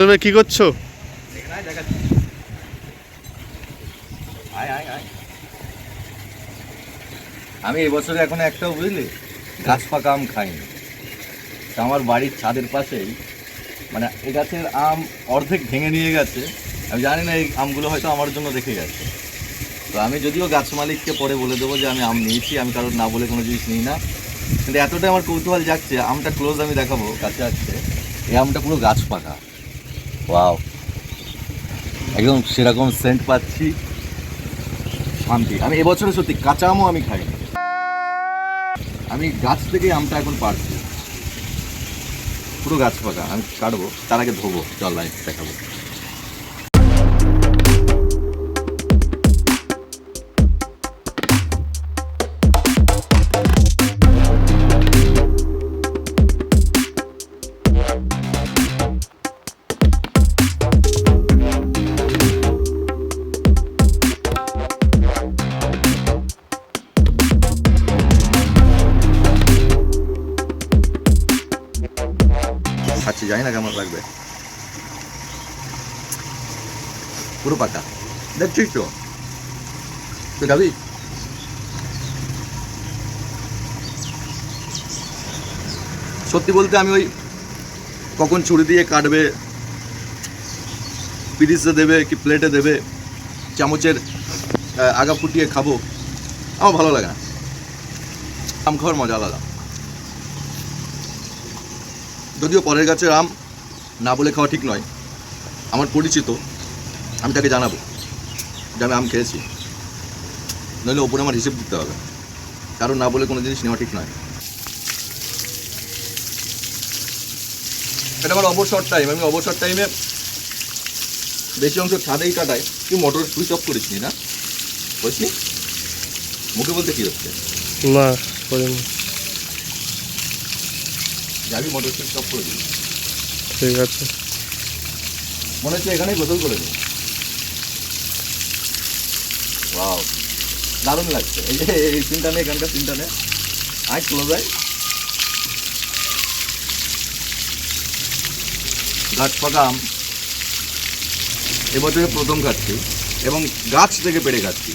তুমি কি করছো? আমি এবছরে এখন একটাও বুঝলি গাছ পাকা আম খাইনি। আমার বাড়ির ছাদের পাশেই মানে এই গাছের আম অর্ধেক ভেঙে নিয়ে গেছে। আমি জানি না এই আমগুলো হয়তো আমার জন্য রেখে গেছে। তো আমি যদিও গাছ মালিককে পরে বলে দেবো যে আমি আম নিয়েছি, আমি কারোর না বলে কোনো জিনিস নিই না। কিন্তু এতটাই আমার কৌতূহল জাগছে, আমটা ক্লোজ আমি দেখাবো কাছে আসছে। এই আমটা পুরো গাছ পাকা। ওয়াও, একদম সেরকম সেন্ট পাচ্ছি, শান্তি। আমি এবছরে সত্যি কাঁচা আমও আমি খাইনি, আমি গাছ থেকে আমটা এখন পারছি, পুরো গাছ পাকা। আমি কাটবো, তার আগে ধোবো, চল লাইট দেখাবো। খাচ্ছি, জানি না কেমন লাগবে, পুরো পাকা। দেখছিস তো, তুই খাবি? সত্যি বলতে আমি ওই কখন ছুরি দিয়ে কাটবে, পিরিসে দেবে কি প্লেটে দেবে, চামচের আগা ফুটিয়ে খাবো, আমার ভালো লাগে না। আম খাওয়ার মজা আলাদা। যদিও পরের গাছের আম না বলে খাওয়া ঠিক নয়, আমার পরিচিত, আমি তাকে জানাবো যে আমি আম খেয়েছি, নইলে ওপরে আমার হিসেব দিতে হবে। কারণ না বলে কোনো জিনিস নেওয়া ঠিক নয়। এটা আমার অবসর টাইম, আমি অবসর টাইমে বেশি অংশ ছাদেই কাটাই। তুই মোটর সুইচ অফ করিসনি না? বুঝলি, মুখে বলতে কি হচ্ছে? না করিনি। যাবি মোটর সুইচ অফ করে দিবি, ঠিক আছে। মনে হচ্ছে এখানেই গোসল করে দেবো। ওয়াও, দারুণ লাগছে। এই যে এই সিনটা নে, এখানকার সিনটা নে, আয় ক্লোজ আয়। গাছ পাকা আম এবছরে প্রথম খাচ্ছি, এবং গাছ থেকে পেড়ে খাচ্ছি।